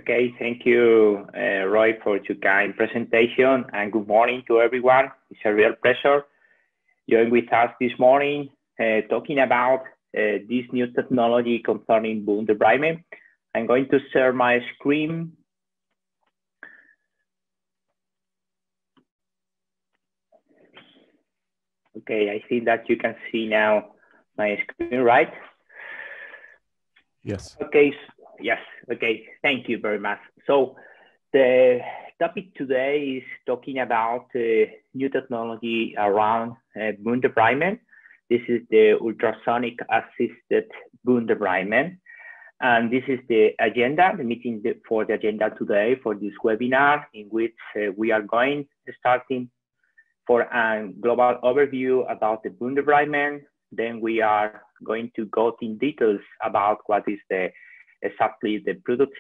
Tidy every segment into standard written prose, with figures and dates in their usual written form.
Okay, thank you, Roy, for your kind presentation, and good morning to everyone. It's a real pleasure join with us this morning, talking about this new technology concerning wound debridement. I'm going to share my screen. Okay, I see that you can see now my screen, right? Yes. Okay, yes, okay, thank you very much. So the topic today is talking about new technology around wound debridement. This is the ultrasonic assisted wound debridement. And this is the agenda, the meeting for the agenda today for this webinar, in which we are going starting for a global overview about the wound debridement. Then we are going to go in details about what is exactly the product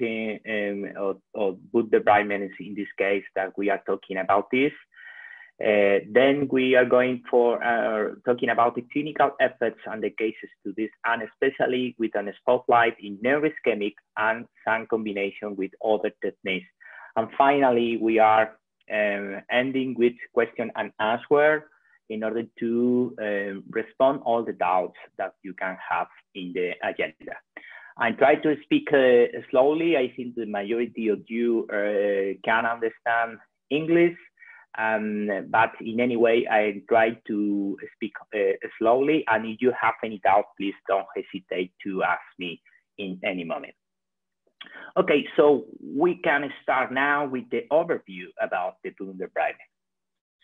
of wound debridement in this case that we are talking about this. Then we are going for talking about the clinical effects and the cases to this, and especially with a spotlight in neuroischemic and some combination with other techniques. And finally, we are ending with question and answer in order to respond all the doubts that you can have in the agenda. I try to speak slowly. I think the majority of you can understand English, but in any way, I try to speak slowly. And if you have any doubt, please don't hesitate to ask me in any moment. Okay, so we can start now with the overview about the wound debridement.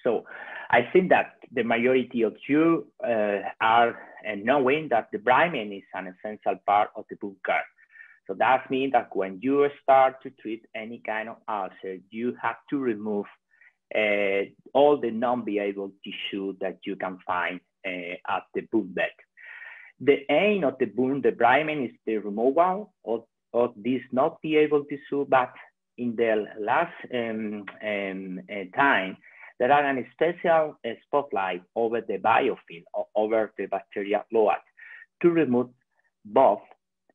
So I think that the majority of you are knowing that debridement is an essential part of the wound care. So that means that when you start to treat any kind of ulcer, you have to remove all the non-behavioral tissue that you can find at the wound bed. The aim of the wound debridement is the removal of this not behavioral tissue, but in the last time, there are a special spotlight over the biofilm or over the bacterial load to remove both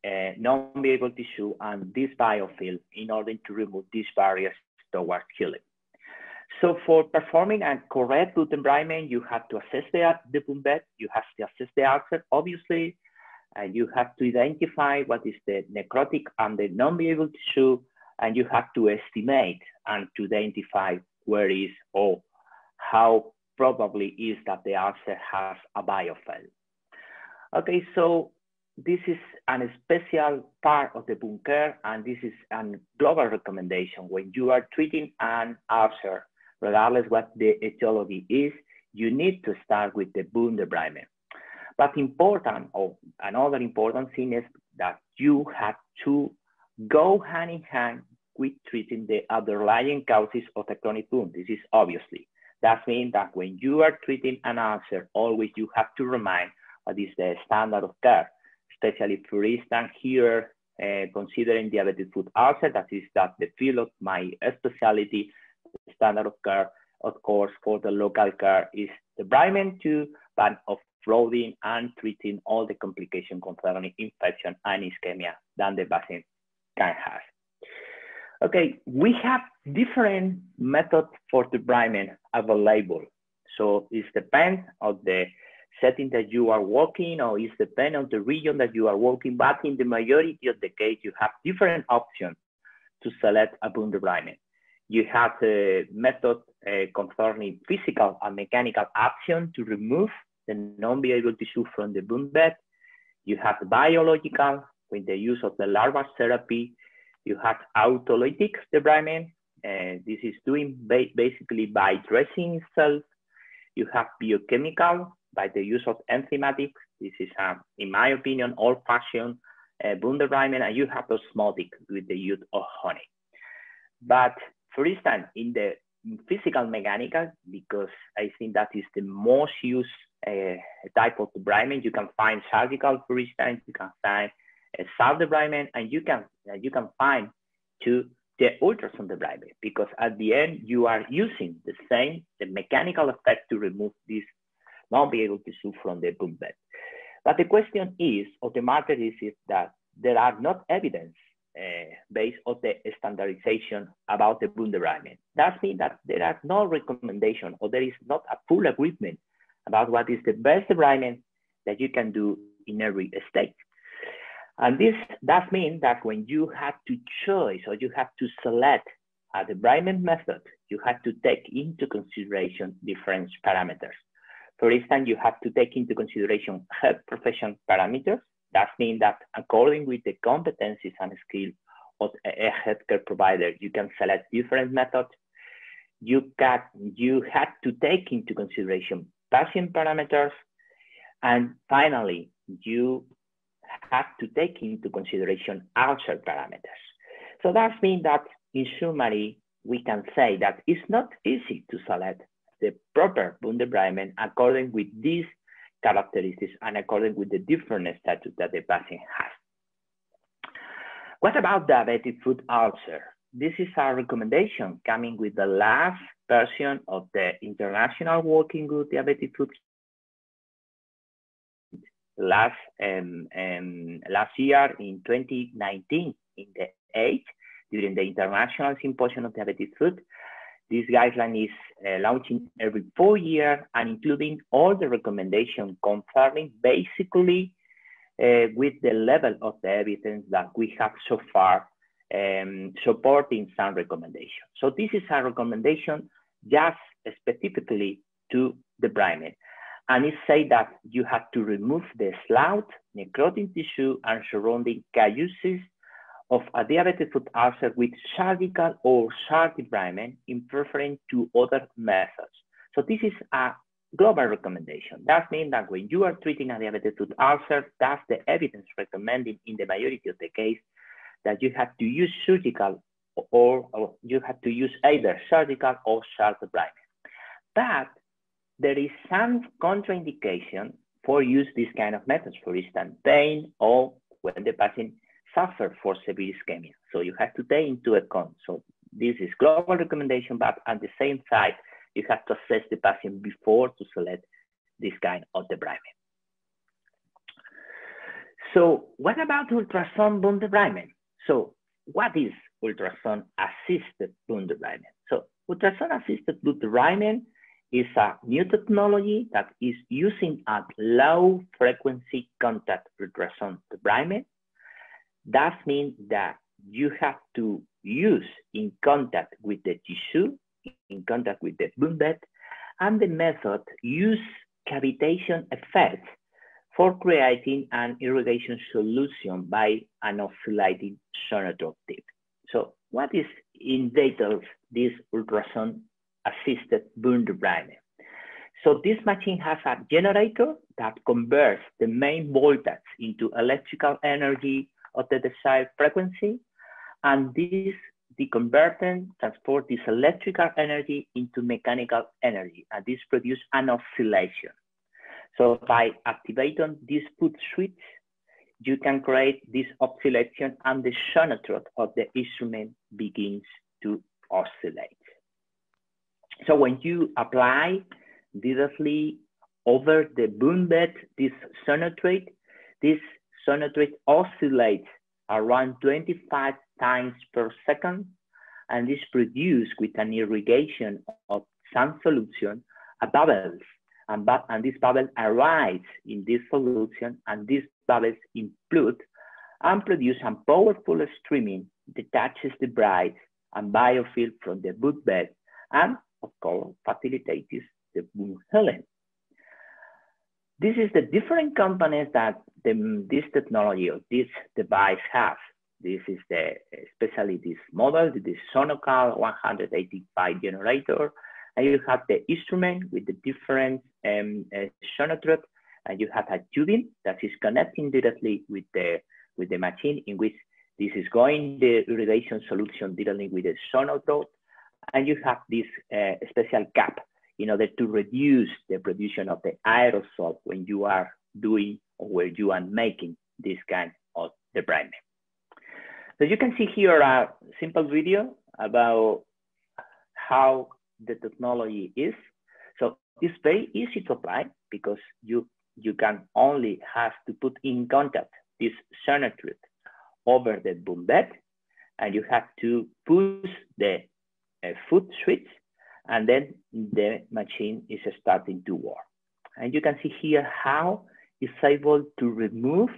non-behavioral tissue and this biofilm in order to remove these barriers towards healing. So for performing a correct wound debridement, you have to assess the wound bed, you have to assess the ulcer, obviously, and you have to identify what is the necrotic and the non-behavioral tissue, and you have to estimate and to identify where is or how probably is that the ulcer has a biofilm. Okay, so this is a special part of the wound care, and this is a global recommendation. When you are treating an ulcer, regardless what the etiology is, you need to start with the wound debridement. But important, or another important thing is that you have to go hand in hand with treating the underlying causes of the chronic wound. This is obviously. That means that when you are treating an ulcer, always you have to remind what is the standard of care, especially for instance here, considering diabetic foot ulcer, that is the field of my specialty. The standard of care, of course, for the local care is debridement too, but offloading and treating all the complications concerning infection and ischemia that the patient can have. Okay, we have different methods for debridement available. So it depends on the setting that you are working, or it depends on the region that you are working, but in the majority of the case, you have different options to select a wound debridement. You have a method concerning physical and mechanical action to remove the non-behavioral tissue from the wound bed. You have biological with the use of the larval therapy. You have autolytic debridement. This is doing basically by dressing itself. You have biochemical by the use of enzymatics. This is, in my opinion, old-fashioned wound debridement, and you have osmotic with the use of honey. But for instance, in the physical mechanical, because I think that is the most used type of debridement, you can find surgical, for instance, you can find self debridement, and you can find to the ultrasound debridement, because at the end you are using the mechanical effect to remove this non-behavioral tissue from the wound bed. But the question is, or the matter is that there are not evidence based on the standardization about the wound debridement. That means that there are no recommendation or there is not a full agreement about what is the best debridement that you can do in every state. And this does mean that when you have to choose or you have to select a debridement method, you have to take into consideration different parameters. For instance, you have to take into consideration health profession parameters. That means that according with the competencies and skills of a healthcare provider, you can select different methods. You have to take into consideration patient parameters. And finally, you have to take into consideration ulcer parameters. So that means that in summary, we can say that it's not easy to select the proper wound debridement according with these characteristics and according with the different status that the patient has. What about diabetic foot ulcer? This is a recommendation coming with the last version of the International Working Group Diabetic Foot last year in 2019 in the 8th during the International Symposium of Diabetic Foot. This guideline is launching every 4 years and including all the recommendations confirming basically with the level of the evidence that we have so far supporting some recommendations. So this is a recommendation just specifically to debridement. And it says that you have to remove the slough, necrotic tissue, and surrounding caduces of a diabetic foot ulcer with surgical or sharp debridement in preference to other methods. So this is a global recommendation. That means that when you are treating a diabetic foot ulcer, that's the evidence recommending in the majority of the case that you have to use surgical or you have to use either surgical or sharp debridement. But there is some contraindication for use this kind of methods, for instance, pain or when the patient suffer for severe ischemia. So you have to take into account. So this is global recommendation, but at the same time, you have to assess the patient before to select this kind of debridement. So what about ultrasound wound debridement? So what is ultrasound assisted wound debridement? So ultrasound assisted wound debridement is a new technology that is using a low frequency contact ultrasound debridement. That means that you have to use in contact with the tissue, in contact with the wound bed, and the method use cavitation effects for creating an irrigation solution by an oscillating sonotrope tip. So what is in detail this ultrasound assisted wound debridement? So this machine has a generator that converts the main voltage into electrical energy of the desired frequency, and the converter transports this electrical energy into mechanical energy, and this produces an oscillation. So by activating this foot switch, you can create this oscillation and the sonotrope of the instrument begins to oscillate. So when you apply directly over the wound bed this sonotrope oscillates around 25 times per second, and is produced with an irrigation of some solution, a bubbles, and this bubble arrives in this solution, and these bubbles implode and produce a powerful streaming that touches the bright and biofilm from the wound bed, and of course facilitates the wound healing. This is the different components that this technology or this device has. This is especially this model, this Sonocal 185 generator, and you have the instrument with the different sonotrope, and you have a tubing that is connecting directly with the machine in which this is going the irrigation solution directly with the sonotrope, and you have this special cap in order to reduce the production of the aerosol when you are doing or where you are making this kind of debridement. So you can see here a simple video about how the technology is. So it's very easy to apply because you can only have to put in contact this sonotrope over the wound bed. and you have to push the foot switch, and then the machine is starting to work. And you can see here how it's able to remove,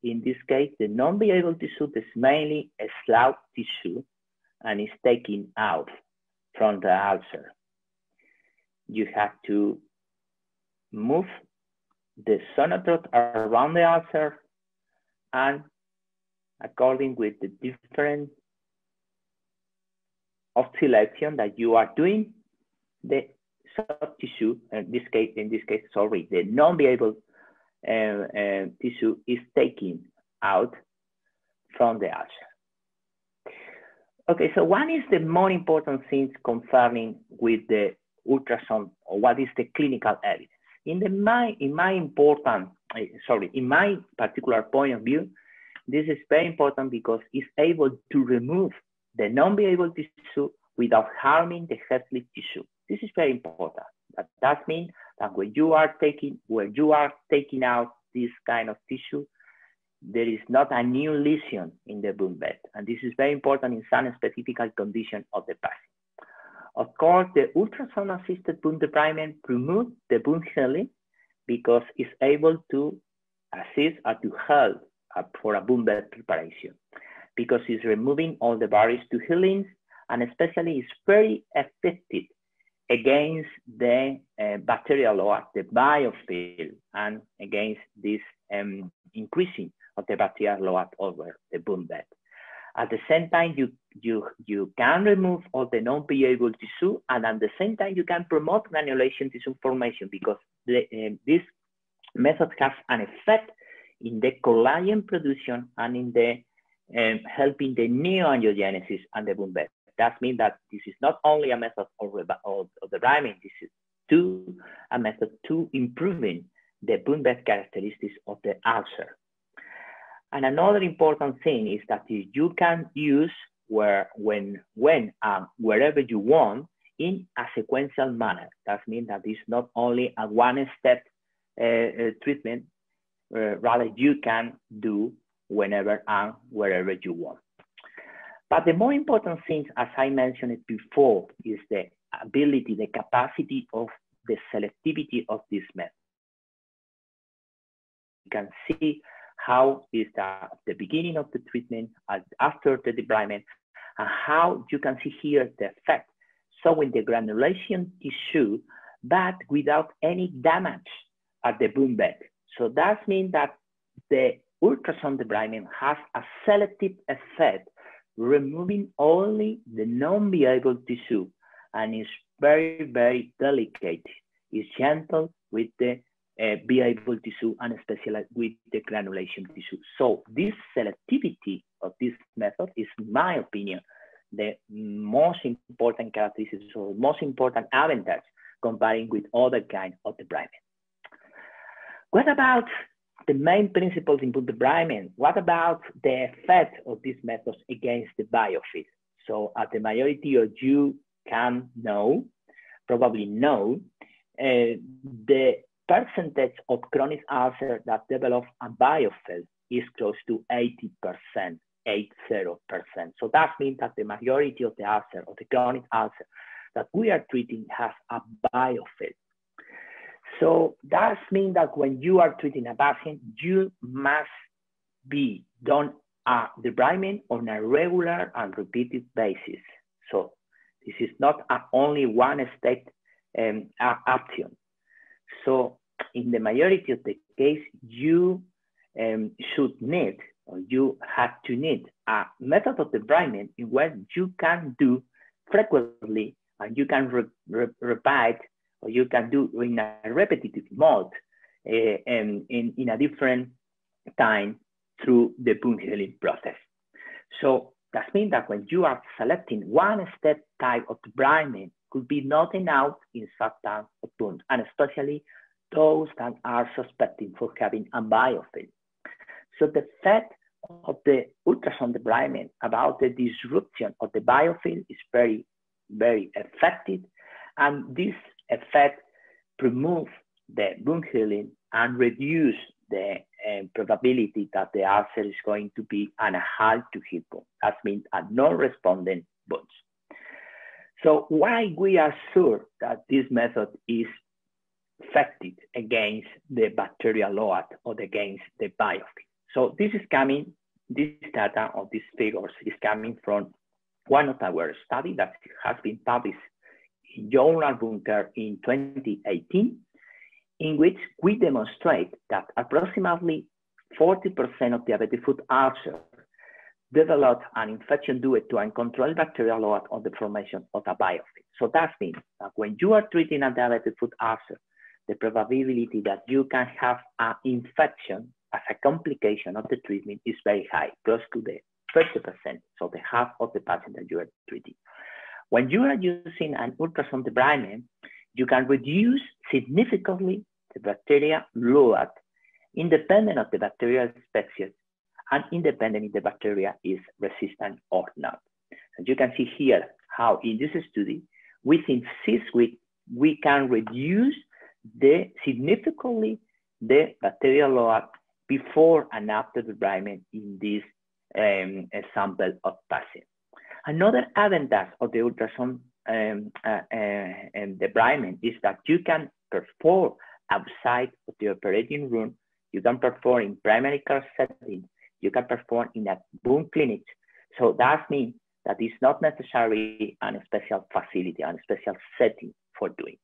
in this case, the non-viable tissue is mainly a slough tissue, and is taken out from the ulcer. You have to move the sonotrode around the ulcer, and according with the different oscillation that you are doing, the soft tissue, in this case, the non-viable tissue is taken out from the ulcer. Okay, so one is the more important things concerning with the ultrasound, or what is the clinical evidence. In my particular point of view, this is very important because it's able to remove the non-viable tissue without harming the healthy tissue. This is very important. That means that when you are taking out this kind of tissue, there is not a new lesion in the wound bed. And this is very important in some specific condition of the patient. Of course, the ultrasound-assisted wound debridement promotes the wound healing because it's able to assist or to help for a wound bed preparation, because it's removing all the barriers to healing, and especially it's very effective against the bacterial load, the biofilm, and against this increasing of the bacterial load over the wound bed. At the same time, you can remove all the non-viable tissue, and at the same time, you can promote granulation tissue formation, because this method has an effect in the collagen production and in the helping the neoangiogenesis and the wound bed. That means that this is not only a method of debridement, this is a method to improving the wound bed characteristics of the ulcer. And another important thing is that you can use when wherever you want in a sequential manner. That means that it's not only a one-step treatment, rather you can do whenever and wherever you want. But the more important thing, as I mentioned it before, is the ability, the capacity of the selectivity of this method. You can see how is the beginning of the treatment, after the debridement, and how you can see here the effect. So with the granulation tissue, but without any damage at the wound bed. So that means that the ultrasound debridement has a selective effect, removing only the non-viable tissue, and is very, very delicate. It's gentle with the viable tissue, and especially with the granulation tissue. So this selectivity of this method is, in my opinion, the most important characteristics or most important advantage comparing with other kinds of debridement. What about the main principles in wound debridement? What about the effect of these methods against the biofilm? So as the majority of you can know, probably know, the percentage of chronic ulcer that develop a biofilm is close to 80%, 80%. So that means that the majority of the ulcer, of the chronic ulcer that we are treating, has a biofilm. So that means that when you are treating a patient, you must be done a debridement on a regular and repeated basis. So this is not only one step action. So in the majority of the case, you should need, or you have to need, a method of debridement in which you can do frequently, and you can repeat, or you can do in a repetitive mode in a different time through the wound healing process. So that means that when you are selecting one step type of debridement, could be not enough in such type of wound, and especially those that are suspecting for having a biofilm. So the effect of the ultrasound debridement about the disruption of the biofilm is very, very effective, and this effect promotes the wound healing and reduce the probability that the ulcer is going to be an hard to heal wound. That means a non-responding wound. So why we are sure that this method is effective against the bacterial load or against the biofilm? So this data or these figures is coming from one of our studies that has been published in Journal Wound Care in 2018, in which we demonstrate that approximately 40% of diabetic foot ulcers develop an infection due to uncontrolled bacterial load on the formation of a biofilm. So that means that when you are treating a diabetic foot ulcer, the probability that you can have an infection as a complication of the treatment is very high, close to the 30%, so the half of the patients that you are treating. When you are using an ultrasound debridement, you can reduce significantly the bacteria load independent of the bacterial species and independent if the bacteria is resistant or not. And you can see here how in this study, within 6 weeks, we can reduce significantly the bacterial load before and after debridement in this sample of patients. Another advantage of the ultrasound debridement is that you can perform outside of the operating room. You can perform in primary care setting. You can perform in a wound clinic. So that means that it's not necessary a special facility, a special setting for doing.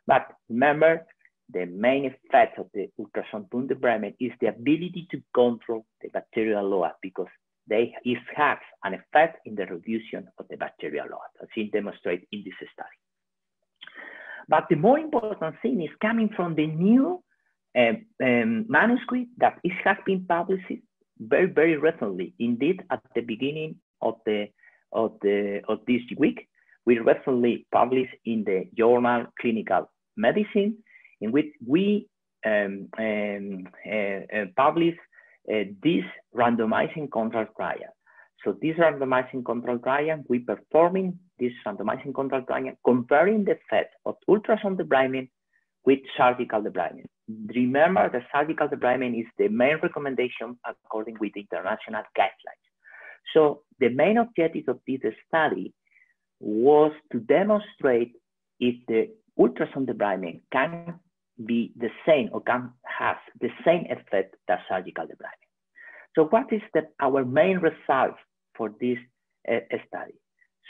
But remember, the main effect of the ultrasound wound debridement is the ability to control the bacterial load, because it has an effect in the reduction of the bacterial load, as is demonstrated in this study. But the more important thing is coming from the new manuscript that it has been published very, very recently. Indeed, at the beginning of this week, we recently published in the journal Clinical Medicine, in which we published this randomizing control trial. So this randomizing control trial, we performing this randomizing control trial, comparing the effect of ultrasound debridement with surgical debridement. Remember, the surgical debridement is the main recommendation according with the international guidelines. So the main objective of this study was to demonstrate if the ultrasound debridement can be the same or can have the same effect as surgical debridement. So what is our main result for this study?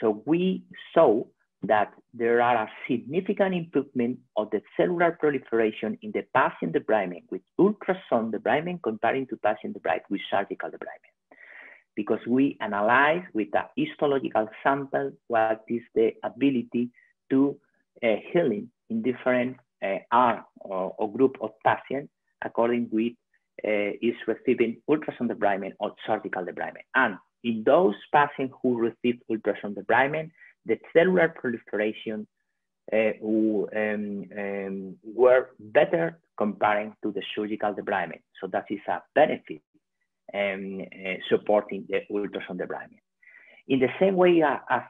So we saw that there are a significant improvement of the cellular proliferation in the patient debridement with ultrasound debridement comparing to patient debridement with surgical debridement. Because we analyze with a histological sample what is the ability to healing in different arm or group of patients according with is receiving ultrasound debridement or surgical debridement. And in those patients who received ultrasound debridement, the cellular proliferation were better comparing to the surgical debridement. So that is a benefit supporting the ultrasound debridement. In the same way as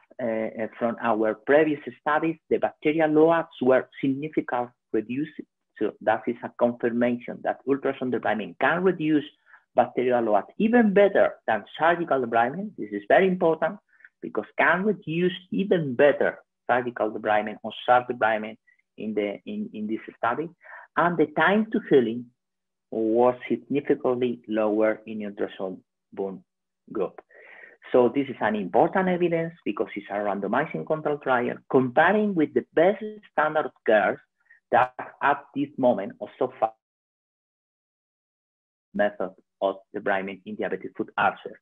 from our previous studies, the bacterial loads were significantly reduced. So that is a confirmation that ultrasound debridement can reduce bacterial load even better than surgical debridement. This is very important because can reduce even better surgical debridement or sharp debridement in this study. And the time to healing was significantly lower in ultrasound wound group. So this is an important evidence because it's a randomizing control trial comparing with the best standard of care that at this moment or so far method of debridement in diabetic foot ulcer,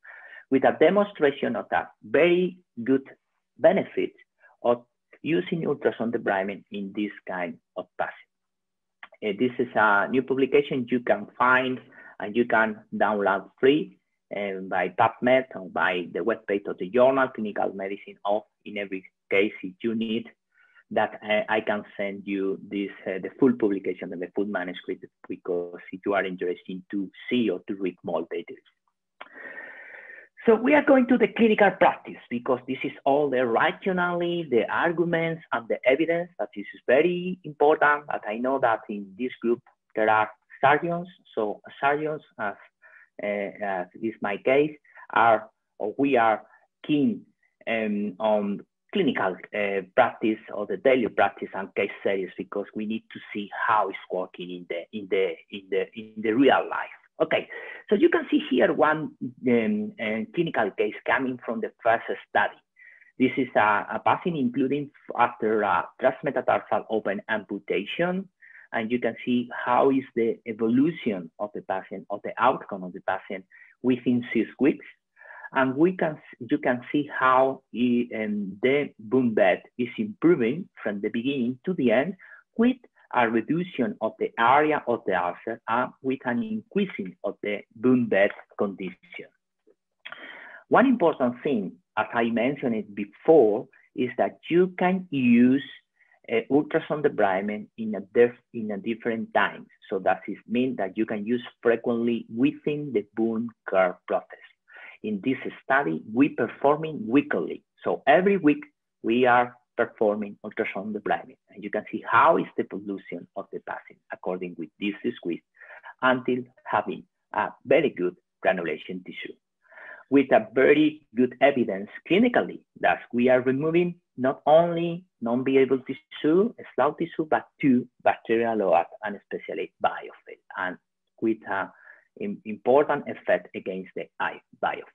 with a demonstration of that very good benefit of using ultrasound debridement in this kind of patients. This is a new publication you can find and you can download free by PubMed or by the webpage of the journal Clinical Medicine, or in every case, if you need that, I can send you this the full publication and the full manuscript, because if you are interested to see or to read more details. So we are going to the clinical practice because this is all the rationale, the arguments, and the evidence that is very important. But I know that in this group, there are surgeons. So surgeons, as is my case, we are keen on clinical practice or the daily practice and case studies, because we need to see how it's working in the real life. Okay, so you can see here one clinical case coming from the first study. This is a patient including after a transmetatarsal open amputation, and you can see how is the evolution of the patient, of the outcome of the patient within 6 weeks. And you can see how the wound bed is improving from the beginning to the end, with a reduction of the area of the ulcer and with an increasing of the wound bed condition. One important thing, as I mentioned it before, is that you can use ultrasound debridement in a different times. So that means that you can use frequently within the wound care process. In this study, we performing weekly. So every week we are performing ultrasound debridement, and you can see how is the evolution of the patient according with this squeeze until having a very good granulation tissue, with a very good evidence clinically that we are removing not only non-viable tissue, slough tissue, but 2 bacterial load and especially biofilm, and with an important effect against the biofilm.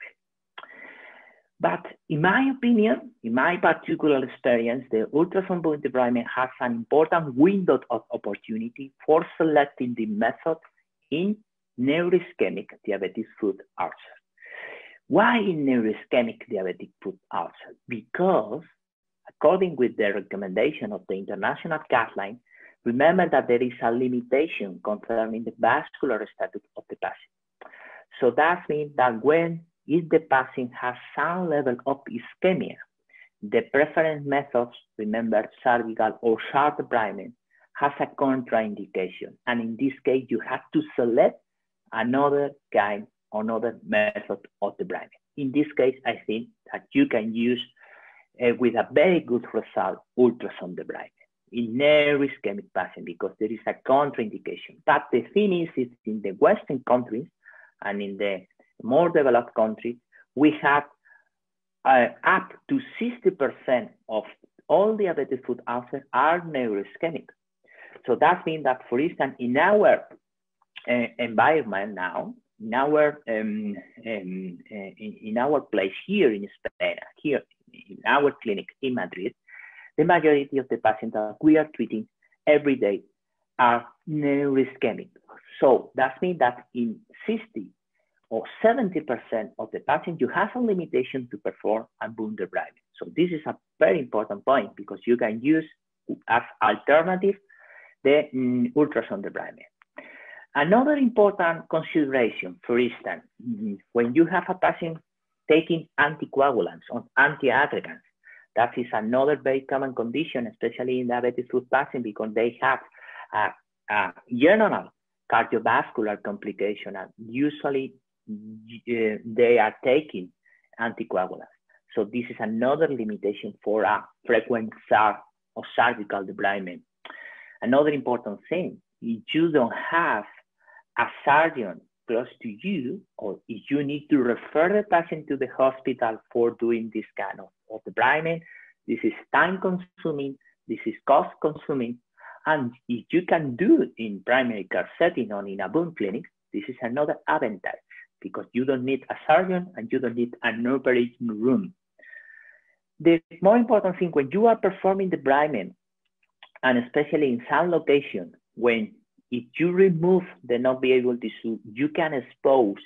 But in my opinion, in my particular experience, the ultrasound wound debridement has an important window of opportunity for selecting the method in neuroischemic diabetic foot ulcer. Why in neuroischemic diabetic foot ulcer? Because according with the recommendation of the international guideline, remember that there is a limitation concerning the vascular status of the patient. So that means that if the patient has some level of ischemia, the preference methods, remember surgical or sharp debridement, has a contraindication. And in this case, you have to select another method of debridement. In this case, I think that you can use with a very good result ultrasound debridement in neuroischemic patient, because there is a contraindication. But the thing is in the Western countries and in the more developed countries, we have up to 60% of all diabetic foot ulcers are neuroischemic. So that means that, for instance, in our environment now, in our place here in Spain, here in our clinic in Madrid, the majority of the patients that we are treating every day are neuroischemic. So that means that in 60 or 70% of the patients, you have a limitation to perform a wound debridement. So this is a very important point, because you can use as alternative the ultrasound debridement. Another important consideration, for instance, when you have a patient taking anticoagulants or antiaggregants, that is another very common condition, especially in diabetic foot patients, because they have a general cardiovascular complication, and usually they are taking anticoagulants. So this is another limitation for a frequent or surgical debridement. Another important thing, if you don't have a surgeon close to you, or if you need to refer the patient to the hospital for doing this kind of debridement, this is time consuming, this is cost consuming, and if you can do it in primary care setting or in a wound clinic, this is another advantage, because you don't need a surgeon and you don't need an operating room. The more important thing, when you are performing debridement, and especially in some locations, if you remove the not viable tissue, you can expose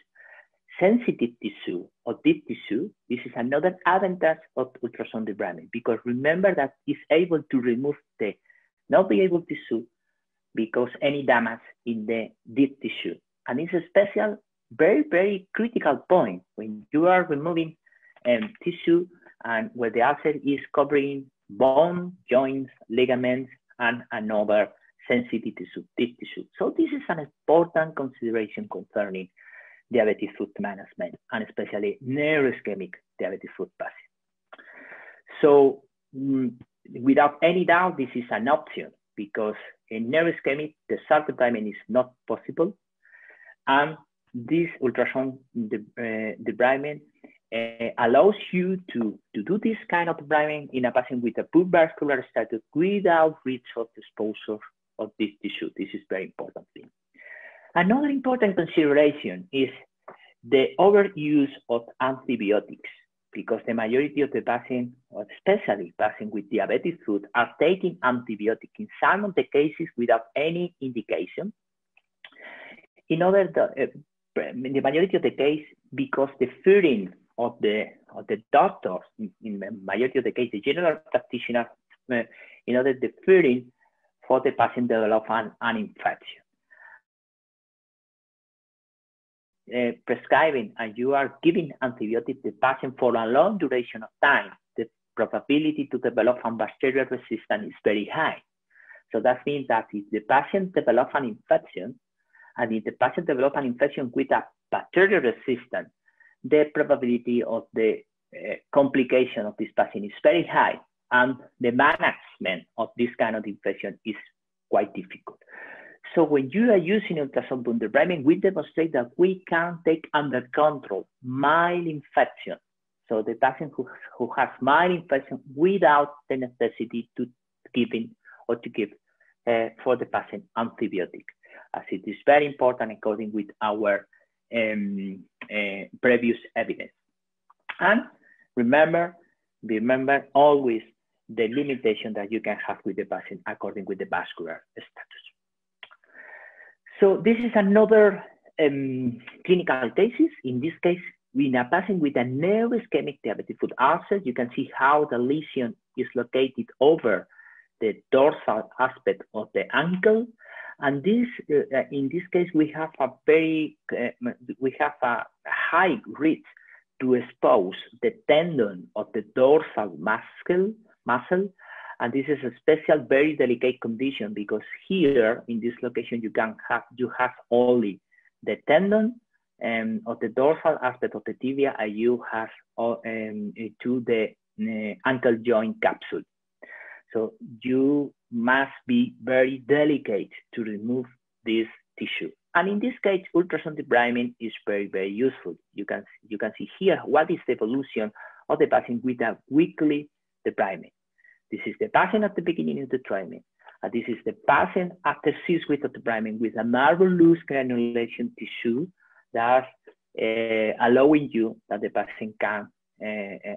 sensitive tissue or deep tissue. This is another advantage of ultrasound debridement, because remember that it's able to remove the not viable tissue because any damage in the deep tissue. And it's a special, very, very critical point when you are removing tissue and where the ulcer is covering bone, joints, ligaments, and another sensitive tissue, deep tissue. So this is an important consideration concerning diabetic foot management, and especially neuroischemic diabetic foot patients. So without any doubt, this is an option. because in neuroischemic, the sharp debridement is not possible. And this ultrasound debridement allows you to do this kind of debridement in a patient with a poor vascular status without risk of exposure of this tissue. This is very important thing. Another important consideration is the overuse of antibiotics, because the majority of the patients, or especially patients with diabetic foot, are taking antibiotics in some of the cases without any indication. In the majority of the case, because the fearing of the doctors, in the majority of the case, the general practitioner, in order the fearing for the patient develop an infection. Prescribing and you are giving antibiotics to the patient for a long duration of time, the probability to develop a bacterial resistance is very high. So that means that if the patient develops an infection, and if the patient develops an infection with a bacterial resistance, the probability of the complication of this patient is very high, and the management of this kind of infection is quite difficult. So when you are using ultrasound wound debridement, we demonstrate that we can take under control mild infection. So the patient who has mild infection without the necessity to give for the patient antibiotic, as it is very important according with our previous evidence. And remember always the limitation that you can have with the patient according with the vascular status. So this is another clinical thesis. In this case, in a patient with a neuroischemic diabetic foot ulcer, you can see how the lesion is located over the dorsal aspect of the ankle. And this, in this case, we have a high risk to expose the tendon of the dorsal muscle. And this is a special, very delicate condition, because here in this location you have only the tendon of the dorsal aspect of the tibia, and you have to the ankle joint capsule. So you must be very delicate to remove this tissue. And in this case, ultrasound debridement is very, very useful. You can see here what is the evolution of the patient with a weekly debridement. This is the patient at the beginning of the treatment. And this is the patient after 6 weeks of debridement with a marvelous granulation tissue that's allowing you that the patient can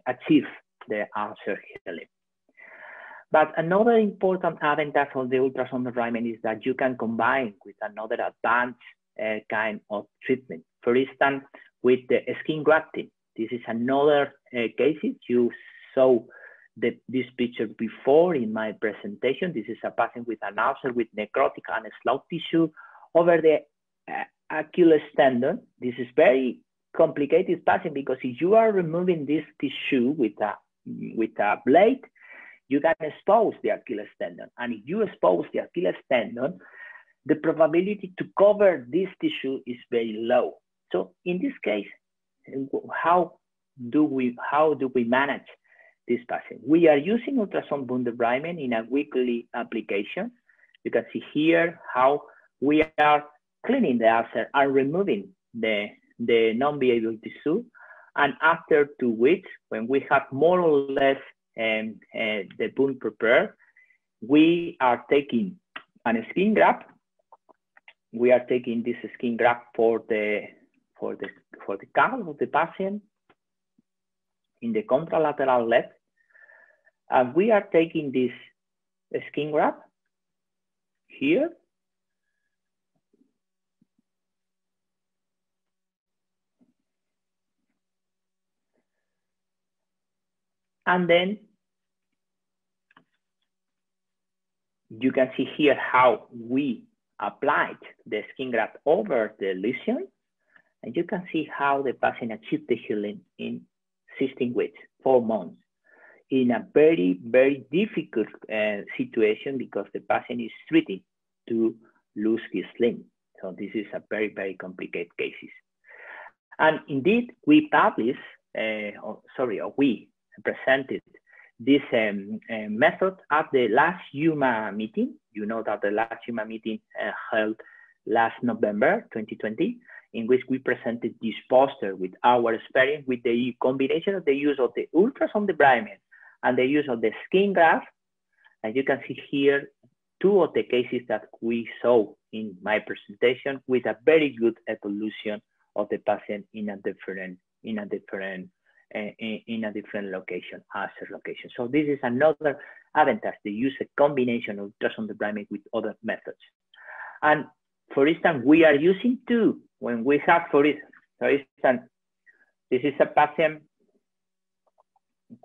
achieve the ulcer healing. But another important advantage of the ultrasound debridement is that you can combine with another advanced kind of treatment. For instance, with the skin grafting. This is another case. You saw this picture before in my presentation. This is a patient with an ulcer with necrotic and slough tissue over the Achilles tendon. This is very complicated patient, because if you are removing this tissue with a blade, you can expose the Achilles tendon. And if you expose the Achilles tendon, the probability to cover this tissue is very low. So in this case, how do we manage this patient? We are using ultrasound wound debridement in a weekly application. You can see here how we are cleaning the ulcer and removing the non-behavioral tissue. And after 2 weeks, when we have more or less the wound prepared, we are taking a skin graft. We are taking this skin graft for the calf of the patient in the contralateral left. And we are taking this skin graft here. And then you can see here how we applied the skin graft over the lesion. And you can see how the patient achieved the healing in 16 weeks, 4 months, in a very, very difficult situation, because the patient is treating to lose his limb. So this is a very, very complicated cases. And indeed, we published, we presented this method at the last UMA meeting. You know that the last UMA meeting held last November 2020, in which we presented this poster with our experience with the combination of the use of the ultrasound debridement and the use of the skin graft. And you can see here two of the cases that we saw in my presentation with a very good evolution of the patient in a different location, answer location. So this is another advantage. They use a combination of ultrasound debridement with other methods. And for instance, we are using two when we have, for instance, this is a patient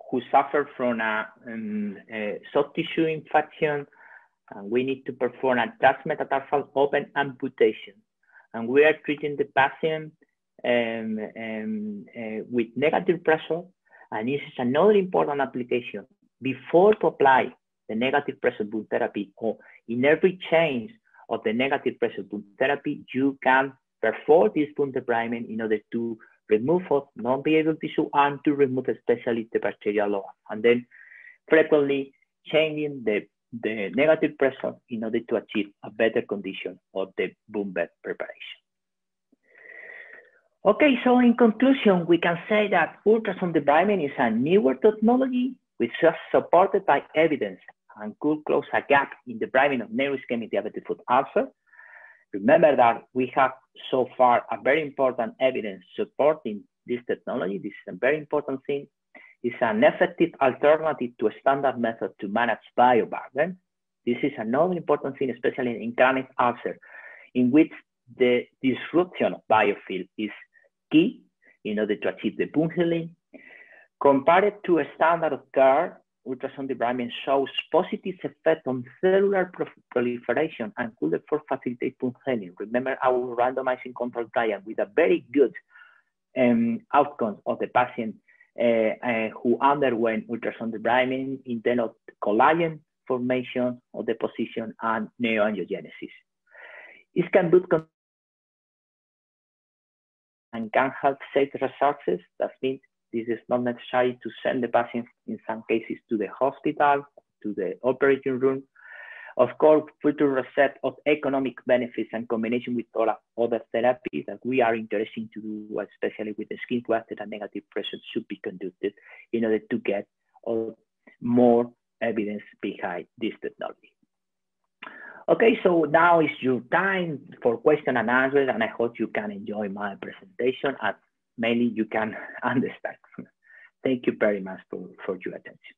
who suffered from a soft tissue infection, and we need to perform a transmetatarsal open amputation. And we are treating the patient with negative pressure. And this is another important application. Before to apply the negative pressure wound therapy, or in every change of the negative pressure wound therapy, you can perform this wound debridement in order to remove non-behavioral tissue and to remove especially the bacterial load. And then frequently changing the negative pressure in order to achieve a better condition of the wound bed preparation. Okay, so in conclusion, we can say that ultrasound debridement is a newer technology which is supported by evidence and could close a gap in the debridement of neuroischemic diabetic foot ulcer. Remember that we have so far a very important evidence supporting this technology. This is a very important thing. It's an effective alternative to a standard method to manage bioburden. This is another important thing, especially in chronic ulcer, in which the disruption of biofilm is key in order to achieve the wound healing. Compared to a standard of care, ultrasound debridement shows positive effect on cellular proliferation and could therefore facilitate wound healing. Remember our randomizing control trial with a very good outcome of the patient who underwent ultrasound debridement in terms of collagen formation or deposition and neoangiogenesis. It can boost and can help save resources. That means this is not necessary to send the patient in some cases to the hospital, to the operating room. Of course, future research of economic benefits and combination with other therapies that we are interested to do, especially with the skin grafted and negative pressure, should be conducted in order to get more evidence behind this technology. Okay, so now is your time for question and answers, and I hope you can enjoy my presentation and mainly you can understand. Thank you very much for your attention.